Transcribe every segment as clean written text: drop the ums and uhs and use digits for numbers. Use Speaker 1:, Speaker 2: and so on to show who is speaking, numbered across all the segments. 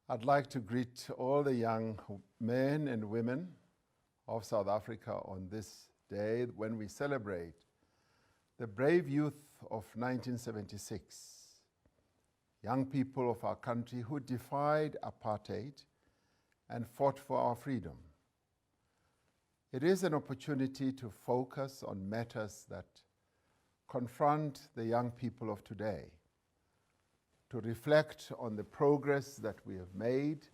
Speaker 1: I'd like to greet all the young men and women of South Africa on this day when we celebrate the brave youth of 1976, young people of our country who defied apartheid and fought for our freedom. It is an opportunity to focus on matters that confront the young people of today, to reflect on the progress that we have made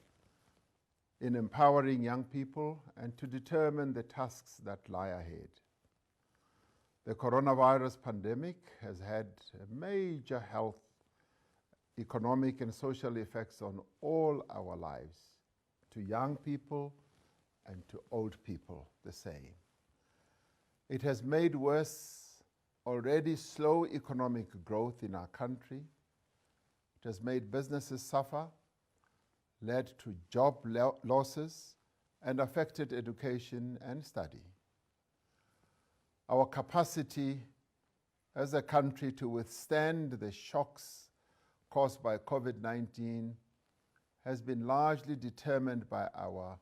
Speaker 1: in empowering young people and to determine the tasks that lie ahead. The coronavirus pandemic has had major health, economic and social effects on all our lives, to young people and to old people the same. It has made worse already slow economic growth in our country. It has made businesses suffer, led to job losses, and affected education and study. Our capacity as a country to withstand the shocks caused by COVID-19 has been largely determined by our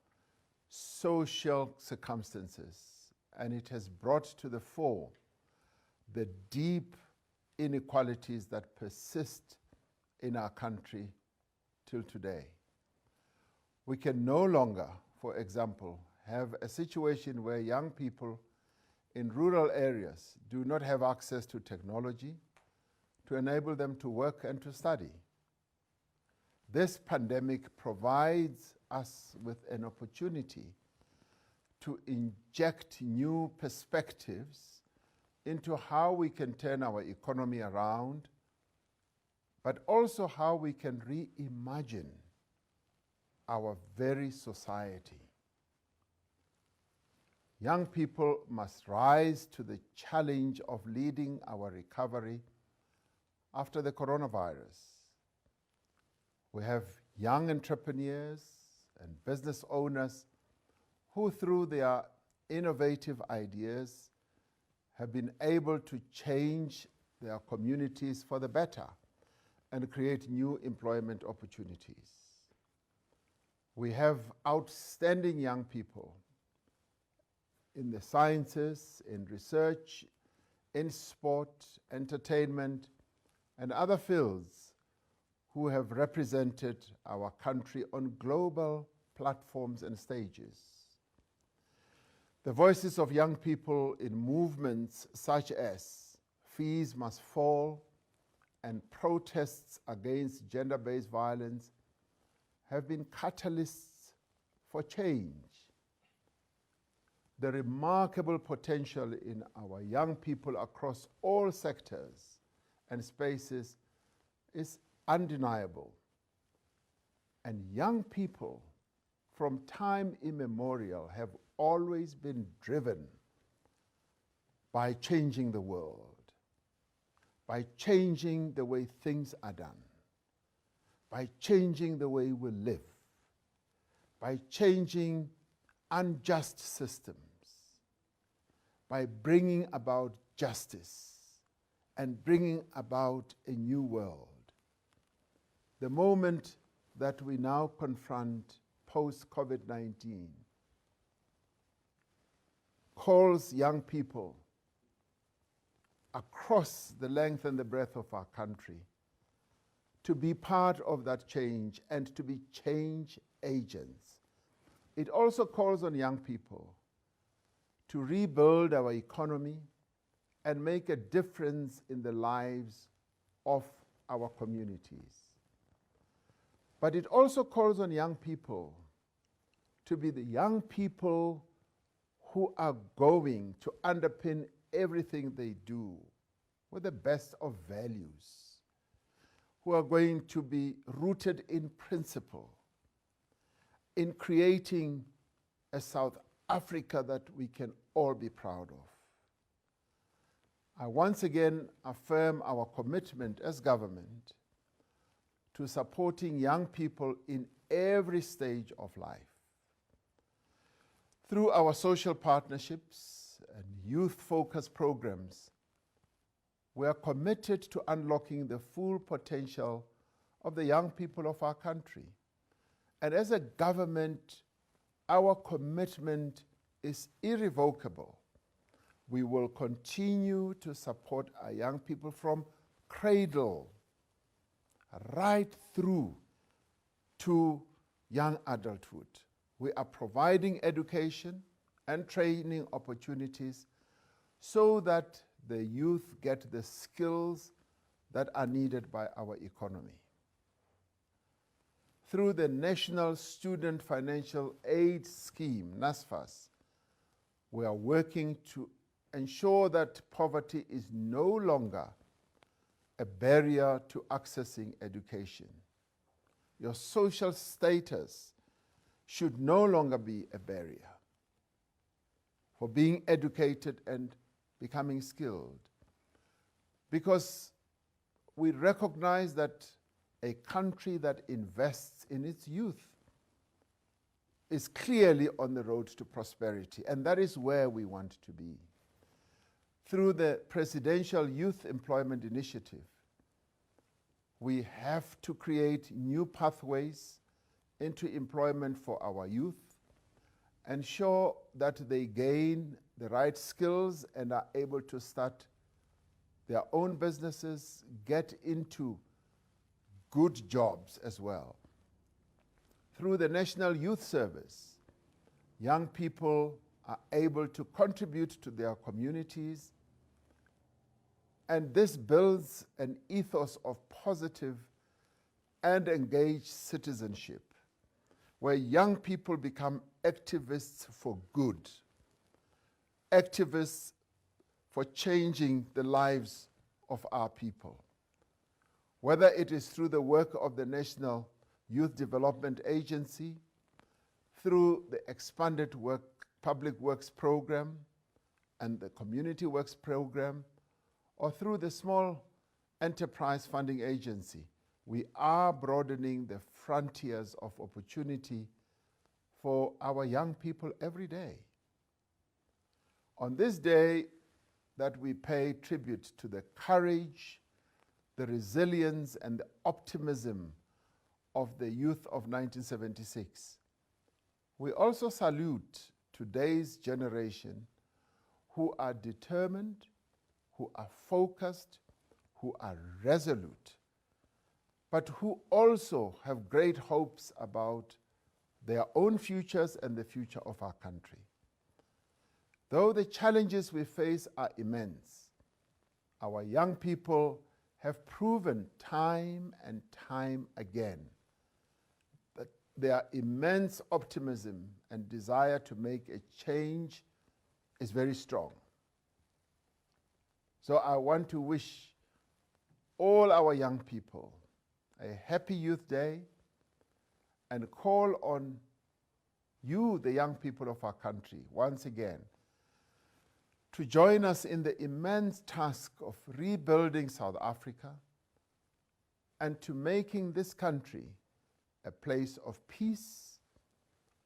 Speaker 1: social circumstances, and it has brought to the fore the deep inequalities that persist in our country till today. We can no longer, for example, have a situation where young people in rural areas do not have access to technology to enable them to work and to study. This pandemic provides us with an opportunity to inject new perspectives into how we can turn our economy around, but also how we can reimagine our very society. Young people must rise to the challenge of leading our recovery after the coronavirus. We have young entrepreneurs and business owners who, through their innovative ideas, have been able to change their communities for the better and create new employment opportunities. We have outstanding young people in the sciences, in research, in sport, entertainment, and other fields who have represented our country on global platforms and stages. The voices of young people in movements such as Fees Must Fall and protests against gender-based violence have been catalysts for change. The remarkable potential in our young people across all sectors and spaces is undeniable. And young people from time immemorial have always been driven by changing the world, by changing the way things are done, by changing the way we live, by changing unjust systems, by bringing about justice and bringing about a new world. The moment that we now confront post-COVID-19 calls young people across the length and the breadth of our country to be part of that change and to be change agents. It also calls on young people to rebuild our economy and make a difference in the lives of our communities. But it also calls on young people to be the young people who are going to underpin everything they do with the best of values, who are going to be rooted in principle, in creating a South Africa that we can all be proud of. I once again affirm our commitment as government to supporting young people in every stage of life. Through our social partnerships and youth-focused programs, we are committed to unlocking the full potential of the young people of our country And as a government, our commitment is irrevocable. We will continue to support our young people from cradle right through to young adulthood. We are providing education and training opportunities so that the youth get the skills that are needed by our economy. Through the National Student Financial Aid Scheme, NSFAS, we are working to ensure that poverty is no longer a barrier to accessing education. Your social status should no longer be a barrier for being educated and becoming skilled, because we recognize that a country that invests in its youth is clearly on the road to prosperity, and that is where we want to be. Through the Presidential Youth Employment Initiative, we have to create new pathways into employment for our youth, ensure that they gain the right skills and are able to start their own businesses, get into good jobs as well. Through the National Youth Service, young people are able to contribute to their communities, and this builds an ethos of positive and engaged citizenship, where young people become activists for good, activists for changing the lives of our people. Whether it is through the work of the National Youth Development Agency, through the expanded public works program and the community works program, or through the Small Enterprise Funding Agency, we are broadening the frontiers of opportunity for our young people every day. On this day that we pay tribute to the courage, the resilience, and the optimism of the youth of 1976, we also salute today's generation who are determined, who are focused, who are resolute, but who also have great hopes about their own futures and the future of our country. Though the challenges we face are immense, our young people have proven time and time again that their immense optimism and desire to make a change is very strong. So I want to wish all our young people a happy Youth Day and call on you, the young people of our country, once again, to join us in the immense task of rebuilding South Africa and to making this country a place of peace,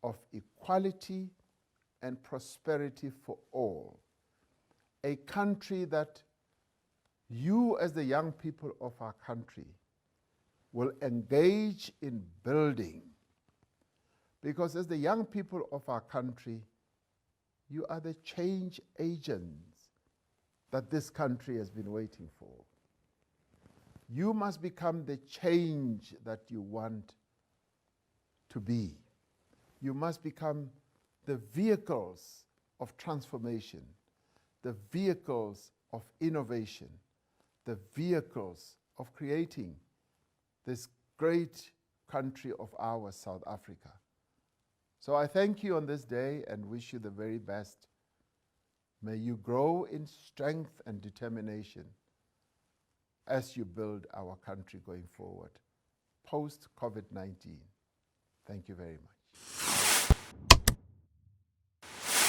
Speaker 1: of equality, and prosperity for all. A country that you, as the young people of our country, will engage in building. Because as the young people of our country, you are the change agents that this country has been waiting for. You must become the change that you want to be. You must become the vehicles of transformation, the vehicles of innovation, the vehicles of creating this great country of ours, South Africa. So I thank you on this day and wish you the very best. May you grow in strength and determination as you build our country going forward, post-COVID-19. Thank you very much.